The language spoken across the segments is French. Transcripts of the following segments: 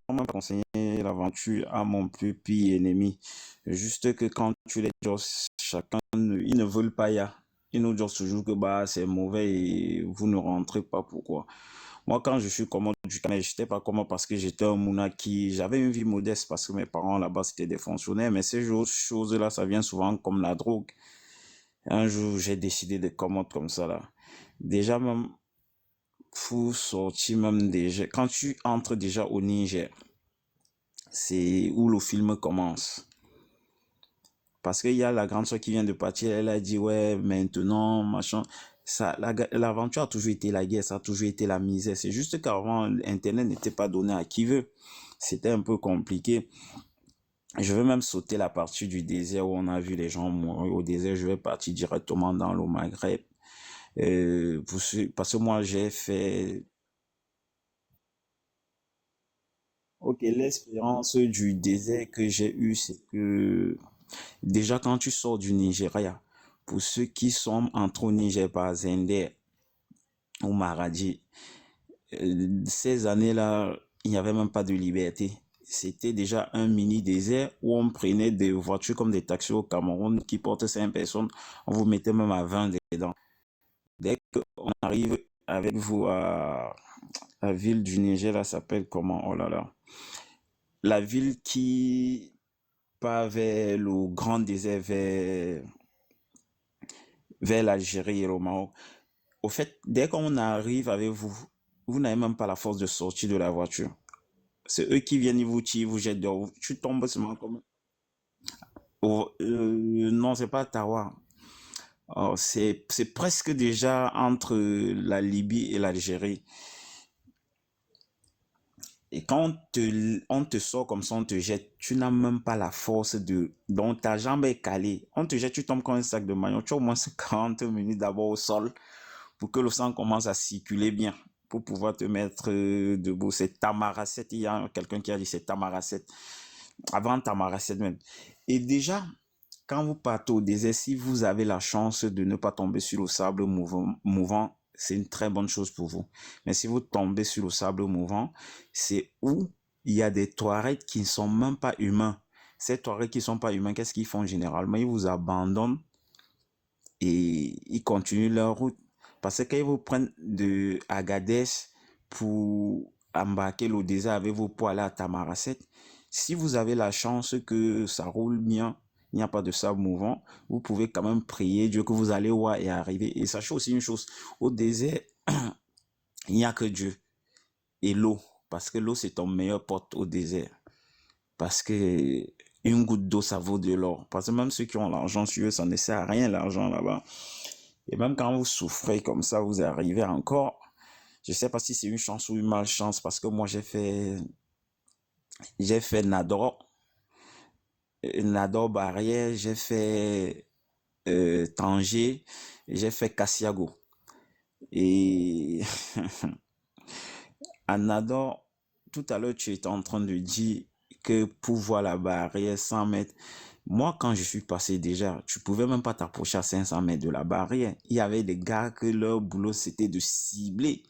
m'a conseillé l'aventure à mon plus pire ennemi. Juste que quand tu les josses, chacun, ils ne veulent pas y aller. Ils nous disent toujours que bah, c'est mauvais et vous ne rentrez pas. Pourquoi? Moi, quand je suis commode du Cameroun, je n'étais pas commode parce que j'étais un mouna qui... J'avais une vie modeste parce que mes parents là-bas, c'était des fonctionnaires. Mais ces choses-là, ça vient souvent comme la drogue. Un jour, j'ai décidé de commode comme ça là. Déjà, même, pour sortir même déjà... Quand tu entres déjà au Niger, c'est où le film commence. Parce qu'il y a la grande soeur qui vient de partir, elle a dit, ouais, maintenant, machin. Ça, l'aventure a toujours été la guerre, ça a toujours été la misère. C'est juste qu'avant, Internet n'était pas donné à qui veut. C'était un peu compliqué. Je vais même sauter la partie du désert où on a vu les gens mourir au désert. Je vais partir directement dans le Maghreb. Parce que moi, j'ai fait... Ok, l'expérience du désert que j'ai eue, c'est que déjà, quand tu sors du Nigeria, pour ceux qui sont entrés au Niger par Zender ou Maradi, ces années-là, il n'y avait même pas de liberté. C'était déjà un mini désert où on prenait des voitures comme des taxis au Cameroun qui portent 5 personnes. On vous mettait même à 20 dedans. Dès qu'on arrive avec vous à la ville du Niger, là, s'appelle comment? Oh là là. La ville qui part vers le grand désert, vers l'Algérie et le Maroc. Au fait, dès qu'on arrive avec vous, vous n'avez même pas la force de sortir de la voiture. C'est eux qui viennent, ils vous tirent, vous jettent dehors. Tu tombes seulement comme... Oh, non, c'est pas Tawa. Oh, c'est presque déjà entre la Libye et l'Algérie. Et quand on te sort comme ça, on te jette, tu n'as même pas la force de... Donc ta jambe est calée. On te jette, tu tombes comme un sac de maillot. Tu as au moins 40 minutes d'abord au sol pour que le sang commence à circuler bien, pour pouvoir te mettre debout. C'est Tamaracet, il y a quelqu'un qui a dit c'est Tamaracet, avant Tamaracet même. Et déjà, quand vous partez au désert, si vous avez la chance de ne pas tomber sur le sable mouvant, c'est une très bonne chose pour vous. Mais si vous tombez sur le sable mouvant, c'est où il y a des Touaregs qui ne sont même pas humains. Ces Touaregs qui ne sont pas humains, qu'est-ce qu'ils font généralement? Ils vous abandonnent et ils continuent leur route. Parce que quand ils vous prennent de Agadez pour embarquer le désert avec vous pour aller à Tamaracet, si vous avez la chance que ça roule bien, il n'y a pas de sable mouvant, vous pouvez quand même prier Dieu que vous allez voir et arriver. Et sachez aussi une chose, au désert, il n'y a que Dieu et l'eau. Parce que l'eau, c'est ton meilleur pote au désert. Parce que une goutte d'eau, ça vaut de l'or. Parce que même ceux qui ont l'argent sur eux, ça ne sert à rien l'argent là-bas. Et même quand vous souffrez comme ça, vous arrivez encore. Je ne sais pas si c'est une chance ou une malchance parce que moi j'ai fait Nador Barrière, j'ai fait Tanger, j'ai fait Cassiago. Et à Nador, tout à l'heure, tu étais en train de dire que pour voir la barrière 100 mètres, moi, quand je suis passé déjà, tu pouvais même pas t'approcher à 500 mètres de la barrière. Il y avait des gars que leur boulot, c'était de cibler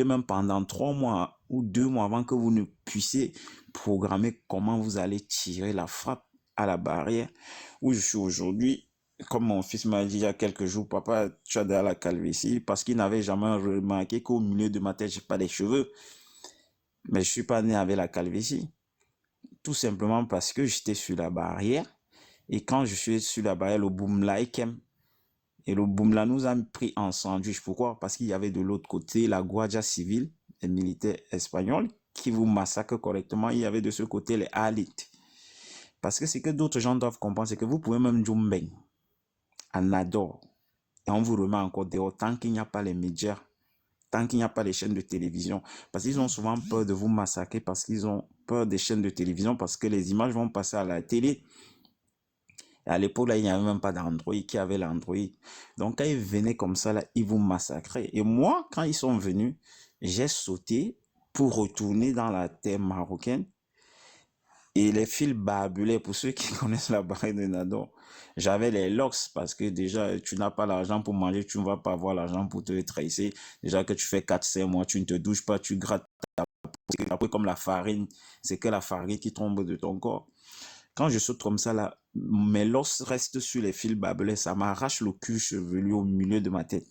même pendant 3 mois ou 2 mois avant que vous ne puissiez programmer comment vous allez tirer la frappe à la barrière où je suis aujourd'hui. Comme mon fils m'a dit il y a quelques jours, papa, tu as de la calvitie parce qu'il n'avait jamais remarqué qu'au milieu de ma tête, j'ai pas les cheveux. Mais je suis pas né avec la calvitie. Tout simplement parce que j'étais sur la barrière. Et quand je suis sur la barrière, le boom là, et le boom là nous a pris en sandwich. Pourquoi? Parce qu'il y avait de l'autre côté la Guardia civile, les militaires espagnols, qui vous massacrent correctement. Il y avait de ce côté les Alites. Parce que ce que d'autres gens doivent comprendre, c'est que vous pouvez même Jumbeng, à Nador, et on vous remet encore dehors tant qu'il n'y a pas les médias, tant qu'il n'y a pas les chaînes de télévision. Parce qu'ils ont souvent peur de vous massacrer, parce qu'ils ont peur des chaînes de télévision, parce que les images vont passer à la télé. Et à l'époque, là, il n'y avait même pas d'Android. Qui avait l'Android? Donc, quand ils venaient comme ça, là, ils vous massacraient. Et moi, quand ils sont venus, j'ai sauté pour retourner dans la terre marocaine. Et les fils barbulaient, pour ceux qui connaissent la barrière de Nador, j'avais les locks parce que déjà, tu n'as pas l'argent pour manger, tu ne vas pas avoir l'argent pour te tracer. Déjà que tu fais 4-5 mois, tu ne te douches pas, tu grattes après comme la farine, c'est que la farine qui tombe de ton corps. Quand je saute comme ça, là, mes l'os reste sur les fils barbelés, ça m'arrache le cuir chevelu au milieu de ma tête.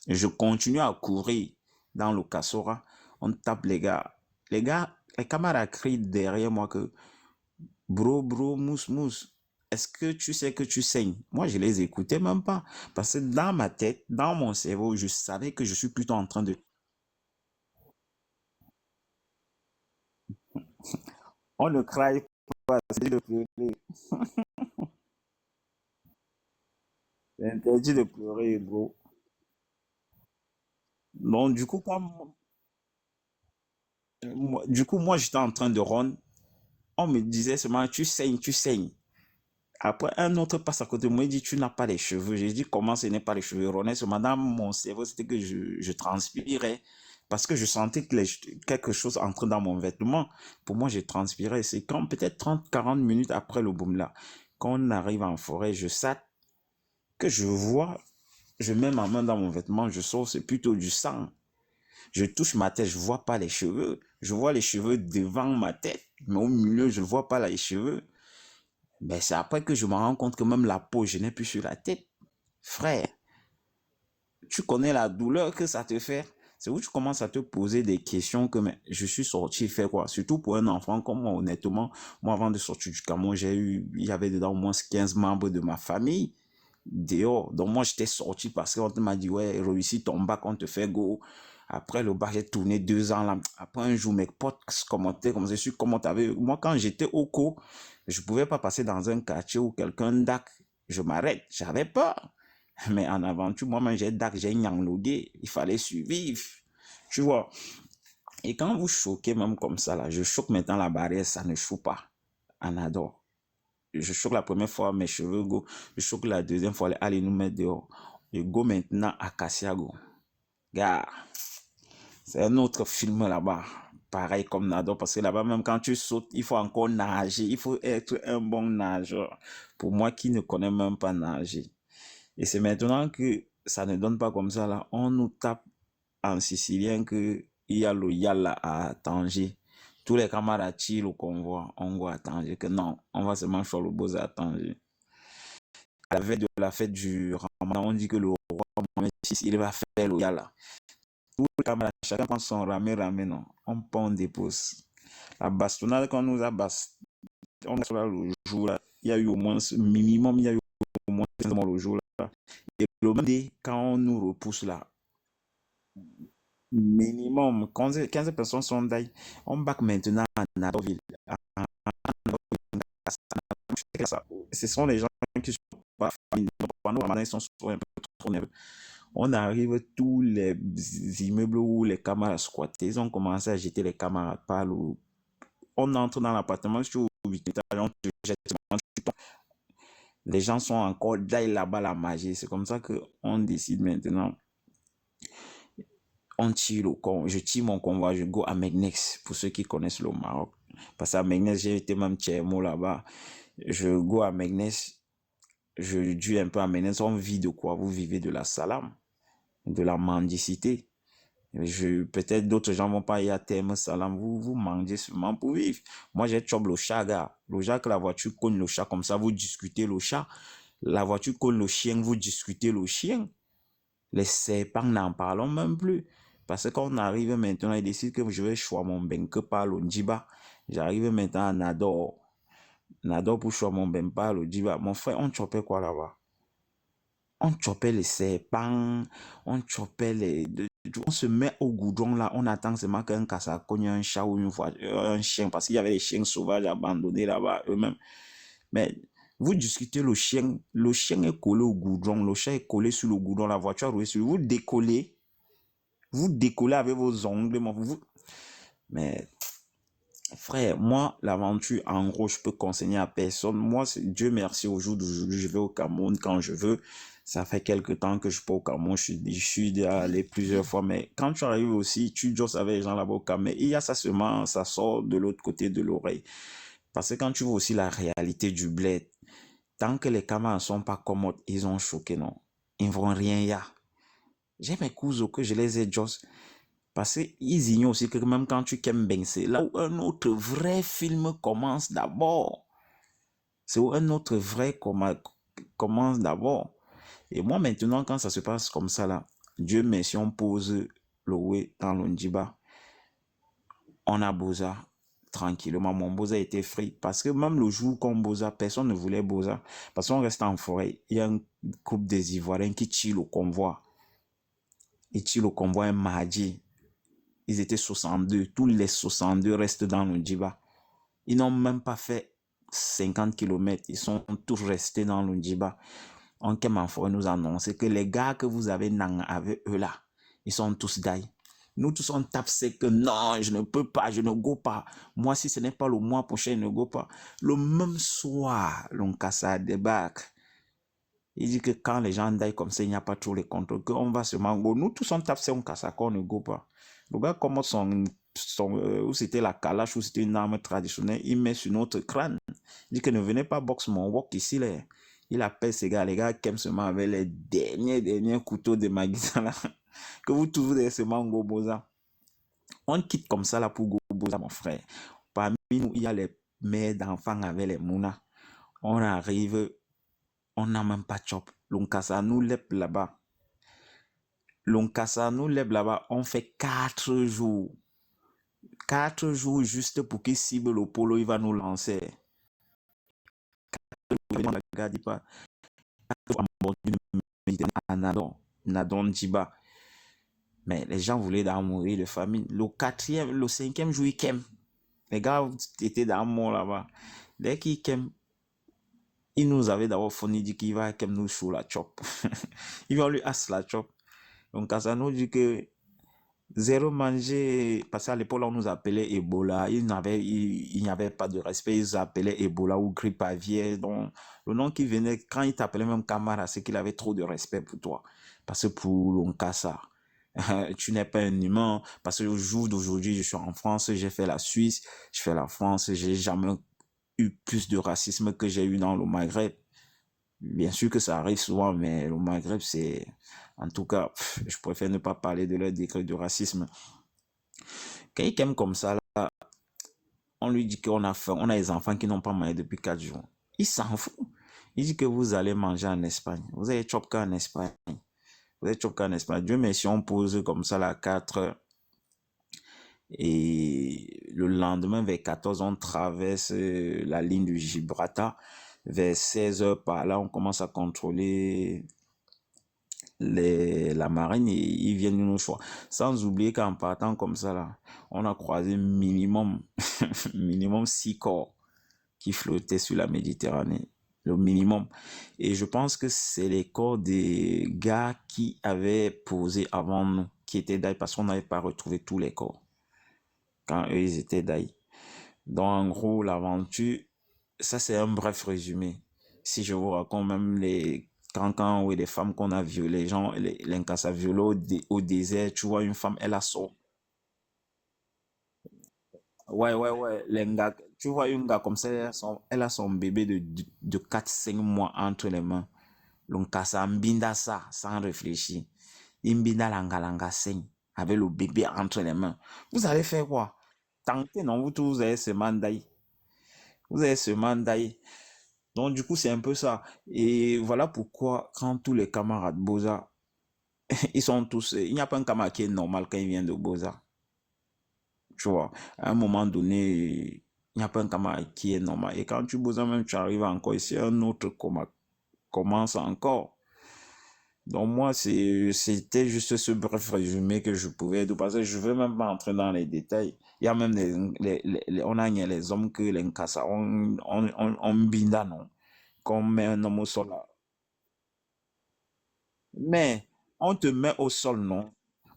Et je continue à courir dans le cassora. On tape les gars. Les camarades crient derrière moi que bro, mousse, mousse. Est-ce que tu sais que tu saignes? Moi, je les écoutais même pas. Parce que dans ma tête, dans mon cerveau, je savais que je suis plutôt en train de... On ne crie pas, c'est de pleurer. C'est interdit de pleurer, bro. Donc, moi, j'étais en train de run. On me disait seulement, tu saignes, tu saignes. Après, un autre passe à côté de moi, il dit, tu n'as pas les cheveux. J'ai dit, comment ce n'est pas les cheveux? Honnêtement, dans mon cerveau, c'était que je transpirais parce que je sentais que quelque chose entrait dans mon vêtement. Pour moi, je transpirais. C'est quand peut-être 30, 40 minutes après le boom là, quand on arrive en forêt, je saute, que je vois, je mets ma main dans mon vêtement, je sors, c'est plutôt du sang. Je touche ma tête, je vois pas les cheveux. Je vois les cheveux devant ma tête, mais au milieu, je ne vois pas les cheveux. Ben, c'est après que je me rends compte que même la peau, je n'ai plus sur la tête. Frère, tu connais la douleur que ça te fait. C'est où tu commences à te poser des questions que mais, je suis sorti faire quoi. Surtout pour un enfant comme moi, honnêtement. Moi, avant de sortir du Cameroun, il y avait dedans au moins 15 membres de ma famille dehors. Donc moi, j'étais sorti parce qu'on m'a dit, ouais, réussis ton bac, on te fait go. Après le bac, j'ai tourné 2 ans là. Après un jour, mes potes commentaient comme je suis comment t'avais. Moi, quand j'étais au cours, je pouvais pas passer dans un quartier où quelqu'un DAC, je m'arrête. J'avais peur. Mais en aventure, moi-même, j'ai DAC, j'ai Nyanglogué. Il fallait survivre. Tu vois. Et quand vous choquez même comme ça, là, je choque maintenant la barrière, ça ne choque pas. On adore. Je choque la première fois, mes cheveux go. Je choque la deuxième fois, allez nous mettre dehors. Je go maintenant à Cassiago. Gars, c'est un autre film là-bas. Pareil comme Nado, parce que là-bas, même quand tu sautes, il faut encore nager. Il faut être un bon nageur. Pour moi qui ne connais même pas nager. Et c'est maintenant que ça ne donne pas comme ça là. On nous tape en sicilien que il y a le Yala à Tanger. Tous les camarades tirent le convoi. On va à Tanger. Que non, on va seulement faire le beau à Tanger. À la veille de la fête du Ramadan, on dit que le roi Mohamed VI, il va faire le Yala. Tous les camarades, chacun prend son ramé, non. On prend, on dépose. La bastonnade qu'on nous a bastonnade, on a là le jour là, il y a eu au moins minimum, il y a eu au moins 15 morts le jour là. Et le même dé, quand on nous repousse là, minimum 15 personnes sont d'ailleurs. On back maintenant à Nadoville. Ce sont les gens qui sont pas familles. Pendant le Ramadan, ils sont un peu trop nerveux. On arrive, tous les immeubles où les camarades squattés, ils ont commencé à jeter les camarades par le... On entre dans l'appartement, sur 8 étages, on te jette, les gens sont encore là-bas, la magie. C'est comme ça qu'on décide maintenant. On tire le con. Je tire mon convoi, je go à Meknes, pour ceux qui connaissent le Maroc. Parce qu'à Meknes, j'ai été même Tchermo là-bas. Je go à Meknes, je dis un peu à Meknes, on vit de quoi? Vous vivez de la salam, de la mendicité. Peut-être d'autres gens vont pas y à terme salam, vous mangez seulement pour vivre. Moi, j'ai chope le chat, gars. Le chat, que la voiture cogne le chat, comme ça, vous discutez le chat. La voiture cogne le chien, vous discutez le chien. Les serpents, n'en parlons même plus. Parce que quand on arrive maintenant, il décide que je vais choisir mon benke par le Djiba. J'arrive maintenant à Nador. Nador pour choisir mon benke par le Djiba. Mon frère, on chopait quoi là-bas? On chopait les serpents, on chopait on se met au goudron là, on attend seulement qu'un cassa cogne un chat ou un chien, parce qu'il y avait des chiens sauvages abandonnés là-bas eux-mêmes. Mais vous discutez le chien est collé au goudron, le chat est collé sur le goudron, la voiture est roulée sur lui. Vous décollez avec vos ongles. Mais frère, moi, l'aventure, en gros, je peux conseiller à personne. Moi, Dieu merci, au jour d'aujourd'hui, je vais au Cameroun quand je veux. Ça fait quelques temps que je suis pas au Cameroun, je suis déjà allé plusieurs fois. Mais quand tu arrives aussi, tu josses avec les gens là-bas au Cameroun. Il y a ça seulement, ça sort de l'autre côté de l'oreille. Parce que quand tu vois aussi la réalité du bled, tant que les camarades ne sont pas commodes, ils ont choqué, non. Ils ne vont rien y a. J'ai mes cousins que je les ai joss. Parce qu'ils ignorent aussi que même quand tu Kembeng, c'est là où un autre vrai film commence d'abord. C'est où un autre vrai commence d'abord. Et moi, maintenant, quand ça se passe comme ça, là, Dieu merci, on pose Loé dans l'Ondiba. On a Boza tranquillement. Mon Boza était free. Parce que même le jour qu'on Boza, personne ne voulait Boza. Parce qu'on reste en forêt. Il y a un groupe des Ivoiriens qui tire le convoi. Ils tirent le convoi un mardi. Ils étaient 62. Tous les 62 restent dans l'Ondiba. Ils n'ont même pas fait 50 kilomètres. Ils sont tous restés dans l'Ondiba. On forêt nous annoncer que les gars que vous avez avec eux là, ils sont tous d'ailleurs. Nous tous on tape, c'est que non, je ne peux pas, je ne go pas. Moi, si ce n'est pas le mois prochain, je ne go pas. Le même soir, l'Onkassa débarque. Il dit que quand les gens daillent comme ça, il n'y a pas trop les contrôles, qu'on va seulement go. Nous tous on tape, c'est Onkassa qu'on ne go pas. Le gars commence où c'était la calache, où c'était une arme traditionnelle, il met sur notre crâne. Il dit que ne venez pas boxe mon wok ici, là. Il appelle ces gars qui aiment seulement avec les derniers couteaux de Maguisa, là. Que vous trouvez seulement Goboza. On quitte comme ça, là, pour Goboza, mon frère. Parmi nous, il y a les mères d'enfants avec les mounas. On arrive, on n'a même pas de chop. L'Onkassa nous lève là-bas. L'Onkassa nous lève là-bas. On fait 4 jours. 4 jours juste pour qu'il cible le polo, il va nous lancer. Regarde pas. Nadon Djiba. Mais les gens voulaient d'en mourir de famine. Le 5e jour, ils kem. Les gars étaient dans le mort là-bas. Dès qu'ils kem, il nous avait d'abord fourni dit qu'il va kem nous sur la chop. Il va lui as la chop. Donc Casano dit que zéro manger, parce qu'à l'époque on nous appelait Ebola, il n'y avait pas de respect, ils appelaient Ebola ou grippe aviaire, donc le nom qui venait, quand il t'appelait même Camara, c'est qu'il avait trop de respect pour toi, parce que pour l'Onkassa, tu n'es pas un humain, parce que le jour d'aujourd'hui, je suis en France, j'ai fait la Suisse, je fais la France, j'ai jamais eu plus de racisme que j'ai eu dans le Maghreb. Bien sûr que ça arrive souvent, mais le Maghreb, c'est... En tout cas, je préfère ne pas parler de leur décret de racisme. Quelqu'un comme ça, là, on lui dit qu'on a faim, on a des enfants qui n'ont pas mangé depuis 4 jours. Il s'en fout. Il dit que vous allez manger en Espagne. Vous allez chopka en Espagne. Vous allez chopka en Espagne. Dieu merci, on pose comme ça la 4 heures. Et le lendemain, vers 14, on traverse la ligne du Gibraltar. Vers 16 heures par là, on commence à contrôler la marine et ils viennent nous choix. Sans oublier qu'en partant comme ça, là, on a croisé minimum, minimum 6 corps qui flottaient sur la Méditerranée. Le minimum. Et je pense que c'est les corps des gars qui avaient posé avant nous, qui étaient d'ailleurs parce qu'on n'avait pas retrouvé tous les corps quand eux, ils étaient d'ailleurs. Donc, en gros, l'aventure, ça, c'est un bref résumé. Si je vous raconte même les cancans ou les femmes qu'on a violées, les gens, les Nkassa violés au désert, tu vois une femme, elle a son... Ouais, ouais, ouais, tu vois une gars comme ça, elle a son bébé de 4 5 mois entre les mains. L'Nkassa mbinda ça, sans réfléchir. Imbinda langa saigne, avec le bébé entre les mains. Vous allez faire quoi? Tentez, non, vous tous, vous avez ce mandat. Vous avez ce mandat. Donc, du coup, c'est un peu ça. Et voilà pourquoi, quand tous les camarades Boza, ils sont tous. Il n'y a pas un camarade qui est normal quand il vient de Boza. Tu vois, à un moment donné, il n'y a pas un camarade qui est normal. Et quand tu Boza, même, tu arrives encore ici, un autre commence encore. Donc, moi, c'était juste ce bref résumé que je pouvais dire. Parce que je ne veux même pas entrer dans les détails. Il y a même on a les hommes que les Nkassa, on binda, non? Qu'on met un homme au sol là. Mais on te met au sol, non?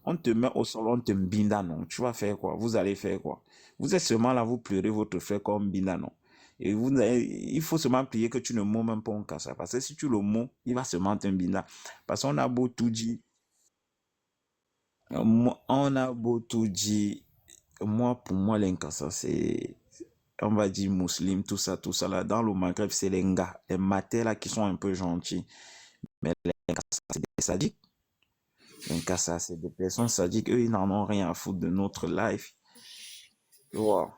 On te met au sol, on te binda, non? Tu vas faire quoi? Vous allez faire quoi? Vous êtes seulement là, vous pleurez votre frère comme binda, non? Et il faut seulement prier que tu ne mots même pas un cassa. Parce que si tu le mots, il va seulement te binda. Parce qu'on a beau tout dire, on a beau tout dire, moi, pour moi, l'incassa, c'est, on va dire, musulman, tout ça, là. Dans le Maghreb, c'est les gars, les matés, là, qui sont un peu gentils. Mais les Nkassa, c'est des sadiques. Donc, à ça, c'est des personnes sadiques, eux, ils n'en ont rien à foutre de notre life. Tu vois.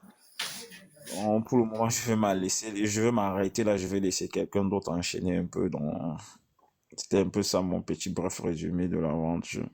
Pour le moment, je vais je vais m'arrêter là, je vais laisser quelqu'un d'autre enchaîner un peu. Donc, c'était un peu ça mon petit bref résumé de l'aventure.